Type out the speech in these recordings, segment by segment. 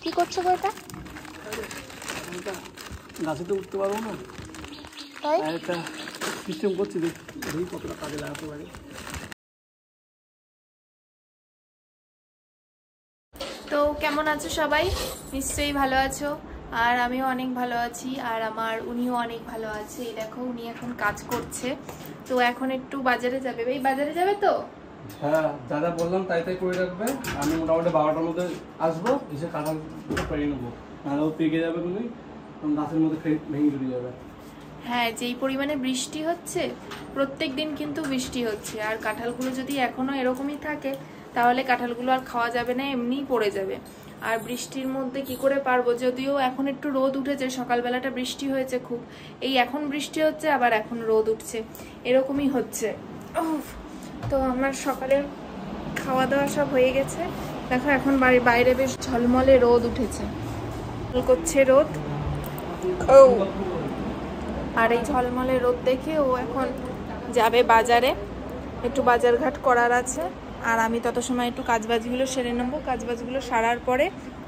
কি করছো গো এটা? গাছে তো উঠতে পারবো না, তাই একটা সিস্টেম করছি, দেখি কতটা কাজে লাগাতে পারি। তো কেমন আছো সবাই? নিশ্চয়ই ভালো আছো, আর আমিও অনেক ভালো আছি, আর আমার উনিও অনেক ভালো আছে। এই দেখো উনি এখন কাজ করছে, তো এখন একটু বাজারে যাবে। ভাই বাজারে যাবে তো? হ্যাঁ, দাদা বললাম তাই তাই করে রাখবে। আমি মোটামুটি 12টার মধ্যে আসবো, এসে কাঁঠাল পেয়ে নেবো, নাহলে ও পেকে যাবে, তুমি গাছের মধ্যে ভেঙে চলে যাবে। হ্যাঁ, যেই পরিমাণে বৃষ্টি হচ্ছে, প্রত্যেক দিন কিন্তু বৃষ্টি হচ্ছে, আর কাঁঠালগুলো যদি এখনো এরকমই থাকে তাহলে কাঁঠালগুলো আর খাওয়া যাবে না, এমনিই পড়ে যাবে। আর বৃষ্টির মধ্যে কি করে পারবো? যদিও এখন একটু রোদ উঠেছে, সকালবেলাটা বৃষ্টি হয়েছে খুব, এই এখন বৃষ্টি হচ্ছে আবার এখন রোদ উঠছে, এরকমই হচ্ছে। তো আমার সকালে খাওয়া দাওয়া সব হয়ে গেছে। দেখো এখন বাইরে বেশ ঝলমলে রোদ উঠেছে, করছে রোদ। আর এই ঝলমলে রোদ দেখে ও এখন যাবে বাজারে, একটু বাজারঘাট করার আছে। আর আমি তত সময় একটু কাজবাজগুলো সেরে নেবো। কাজবাজগুলো সারার পরে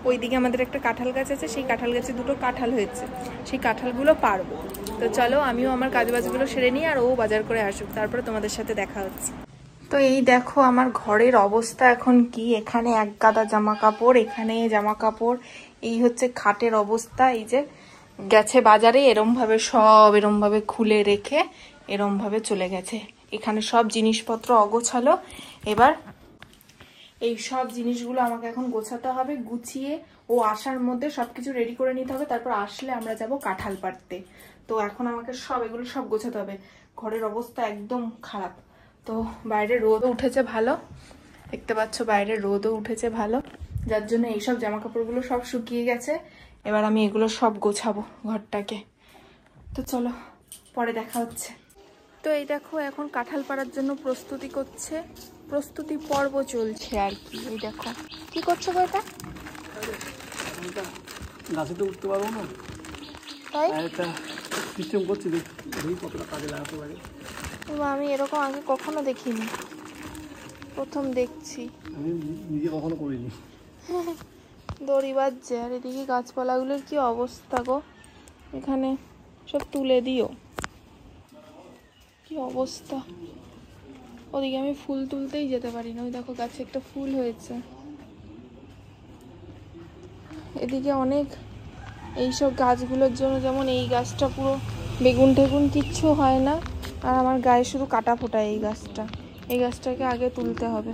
ওইদিকে আমাদের একটা কাঁঠাল গাছ আছে, সেই কাঁঠাল গাছে দুটো কাঁঠাল হয়েছে, সেই কাঁঠালগুলো পারবো। তো চলো আমিও আমার কাজবাজগুলো সেরে নিই, আর ও বাজার করে আসুক, তারপরে তোমাদের সাথে দেখা হচ্ছে। তো এই দেখো আমার ঘরের অবস্থা এখন কি, এখানে এক গাদা জামা কাপড়, এখানে জামা কাপড়, এই হচ্ছে খাটের অবস্থা। এই যে গেছে বাজারে, এরম ভাবে খুলে রেখে এরম ভাবে চলে গেছে। এখানে সব জিনিসপত্র অগোছালো। এবার এই সব জিনিসগুলো আমাকে এখন গোছাতে হবে, গুছিয়ে ও আসার মধ্যে সবকিছু রেডি করে নিতে হবে, তারপর আসলে আমরা যাব কাঁঠাল পাড়তে। তো এখন আমাকে এগুলো সব গোছাতে হবে। ঘরের অবস্থা একদম খারাপ। তো বাইরে রোদও উঠেছে ভালো, দেখতে পাচ্ছ বাইরে রোদও উঠেছে ভালো, যার জন্য এইসব জামা কাপড়গুলো সব শুকিয়ে গেছে। এবার আমি এগুলো সব গোছাবো ঘরটাকে। তো চলো পরে দেখা হচ্ছে। তো এই দেখো এখন কাঁঠাল পাড়ার জন্য প্রস্তুতি পর্ব চলছে আর কি। এই দেখো কি করছো গো এটা? গাছে তো উঠতে পারবো না, তাই একটা সিস্টেম করছি, দেখি কতটা কাজে লাগাতে পারি। আমি এরকম আগে কখনো দেখিনি, প্রথম দেখছি। আমি নিজে কখনো করিনি। দড়ি বাজছে, আর এদিকে গাছপালাগুলোর কি অবস্থা গো, এখানে সব তুলে দিও, কি অবস্থা। ওদিকে আমি ফুল তুলতেই যেতে পারি না, ওই দেখো গাছে একটা ফুল হয়েছে। এদিকে অনেক এইসব গাছগুলোর জন্য, যেমন এই গাছটা পুরো বেগুন টেগুন কিচ্ছু হয় না, আর আমার গায়ে শুধু কাটা ফোটা। এই গাছটাকে আগে তুলতে হবে,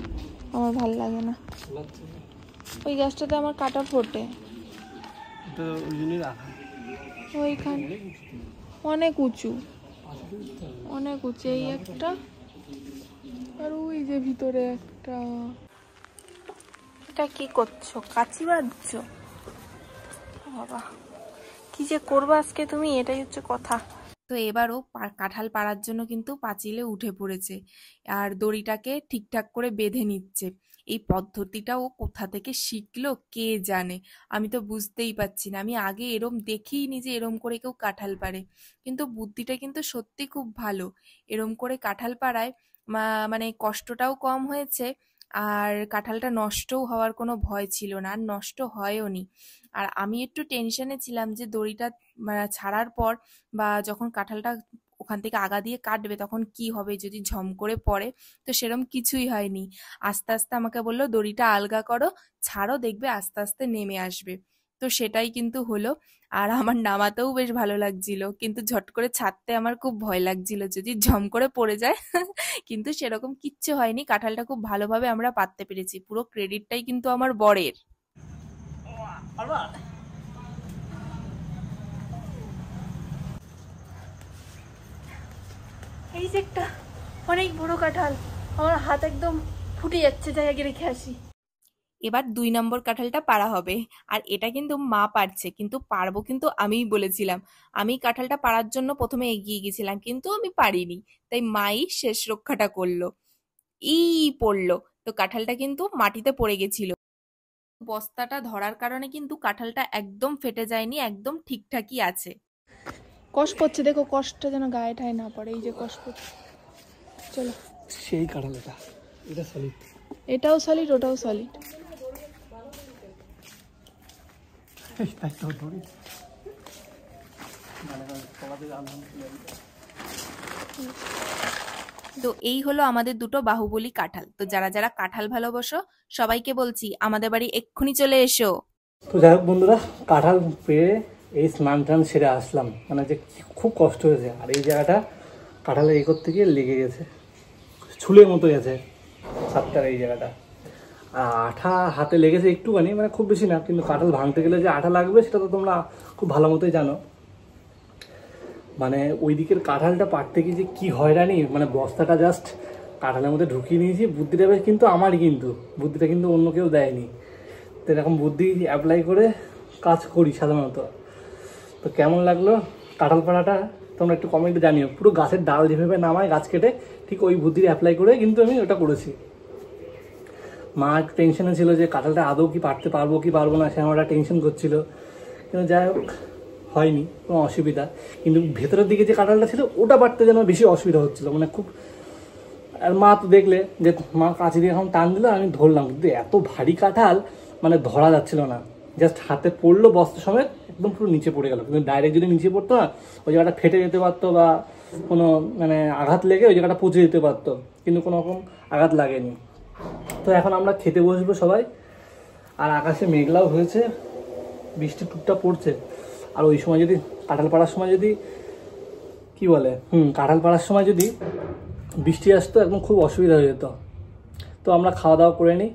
আমার ভাল লাগে না। ওই গাছটাতে আমার কাটা ফোটে, ওইখানে অনেক উঁচু, এই একটা, আর ওই যে ভিতরে একটা। এটা কি করছো? কাচি বাঁধছো? বাবা কি যে করবা আজকে তুমি, এটাই হচ্ছে কথা। তো এবারও কাঁঠাল পাড়ার জন্য কিন্তু পাঁচিলে উঠে পড়েছে, আর দড়িটাকে ঠিকঠাক করে বেঁধে নিচ্ছে। এই পদ্ধতিটা ও কোথা থেকে শিখলো কে জানে, আমি তো বুঝতেই পারছি না। আমি আগে এরম দেখিনি যে এরম করে কেউ কাঁঠাল পাড়ে, কিন্তু বুদ্ধিটা কিন্তু সত্যি খুব ভালো। এরম করে কাঁঠাল পাড়ায় মানে কষ্টটাও কম হয়েছে, আর কাঁঠালটা নষ্টও হওয়ার কোনো ভয় ছিল না, আর নষ্ট হয়ও নি। আর আমি একটু টেনশনে ছিলাম যে দড়িটা ছাড়ার পর বা যখন কাঁঠালটা ওখান থেকে আগা দিয়ে কাটবে তখন কি হবে, যদি ঝম করে পড়ে। তো সেরম কিছুই হয়নি। আস্তে আস্তে আমাকে বললো দড়িটা আলগা করো, ছাড়ো, দেখবে আস্তে আস্তে নেমে আসবে। তো সেটাই কিন্তু হলো। আর আমার নামাতেও বেশ ভালো লাগছিল, কিন্তু ঝট করে ছাড়তে আমার খুব ভয় লাগছিল যদি ঝম করে পড়ে যায়। কিন্তু সেরকম কিচ্ছু হয়নি, কাঁঠালটা খুব ভালোভাবে আমরা পাততে পেরেছি, পুরো ক্রেডিটটাই কিন্তু আমার বরের। এই যে একটা অনেক বড় কাঁঠাল, আমার হাত একদম ফুটে যাচ্ছে, যাই আগে রেখে আসি। এবার 2 নম্বর কাঁঠালটা পাড়া হবে, আর এটা কিন্তু মা পারছে, কিন্তু পারবো কিন্তু আমিই বলেছিলাম। আমি কাঁঠালটা পাড়ার জন্য প্রথমে এগিয়ে গেছিলাম, কিন্তু আমি পারিনি, তাই মাই শেষ রক্ষাটা করলো। পড়লো, তো কাঁঠালটা কিন্তু মাটিতে পড়ে গেছিল। বস্তাটা ধরার কারণে কিন্তু কাঁঠালটা একদম ফেটে যায়নি, একদম ঠিকঠাকই আছে। কষ্ট পড়ছে দেখো, কষ্টটা যেন গায়ে ঠায় না পড়ে, এই যে কষ্ট পড়ছে। চলো সেই কাঁঠাল, এটা সলিড, এটাও সলিড ওটাও সলিড। তো এই হলো আমাদের দুটো বাহুবলী কাঁঠাল। তো যারা যারা কাঁঠাল ভালোবাসো সবাইকে বলছি আমাদের বাড়ি এক্ষুনি চলে এসো। তো যাই হোক বন্ধুরা, কাঁঠাল পেয়ে এই স্নান টান সেরে আসলাম, মানে যে খুব কষ্ট হয়েছে। আর এই জায়গাটা কাঁঠালে এই করতে গিয়ে লেগে গেছে, ছুলের মতো গেছে সাতটার এই জায়গাটা। আর আঠা হাতে লেগেছে একটুখানি, মানে খুব বেশি না, কিন্তু কাঁঠাল ভাঙতে গেলে যে আঠা লাগবে সেটা তো তোমরা খুব ভালো মতোই জানো। মানে ওই দিকের কাঁঠালটা পাড়তে গিয়ে যে কী হয়রানি, মানে বস্তাটা জাস্ট কাঁঠালের মধ্যে ঢুকিয়ে নিয়েছি। বুদ্ধিটা কিন্তু আমারই, কিন্তু বুদ্ধিটা কিন্তু অন্য কেউ দেয়নি। তো এরকম বুদ্ধি অ্যাপ্লাই করে কাজ করি সাধারণত। তো কেমন লাগলো কাঁঠাল পাড়াটা তোমরা একটু কমেন্টে জানিও। পুরো গাছের ডাল যেভাবে নামায় গাছ কেটে, ঠিক ওই বুদ্ধির অ্যাপ্লাই করে কিন্তু আমি ওটা করেছি। মা একটু টেনশনে ছিল যে কাঁঠালটা আদৌ কি পারতে পারবো কি পারবো না, সে আমার একটা টেনশন করছিল। কিন্তু যাই হোক হয়নি কোনো অসুবিধা। কিন্তু ভেতরের দিকে যে কাঁঠালটা ছিল ওটা পারতে যেন বেশি অসুবিধা হচ্ছিলো, মানে খুব। আর মা তো দেখলে যে মা কাঁচি দিয়ে এখন টান দিল, আমি ধরলাম, কিন্তু এত ভারী কাঁঠাল মানে ধরা যাচ্ছিল না। জাস্ট হাতে পড়লো বস্তা সমেত, একদম পুরো নিচে পড়ে গেল। কিন্তু ডাইরেক্ট যদি নিচে পড়তো না, ওই জায়গাটা ফেটে যেতে পারতো বা কোনো মানে আঘাত লেগে ওই জায়গাটা পচে যেতে পারতো, কিন্তু কোনো রকম আঘাত লাগেনি। তো এখন আমরা খেতে বসবো সবাই। আর আকাশে মেঘলাও হয়েছে, বৃষ্টি টুকটা পড়ছে। আর ওই সময় যদি কাঁঠাল পাড়ার সময় যদি কি বলে কাঁঠাল পাড়ার সময় যদি বৃষ্টি আসতো, একদম খুব অসুবিধা হয়ে যেত। তো আমরা খাওয়া দাওয়া করে নিই।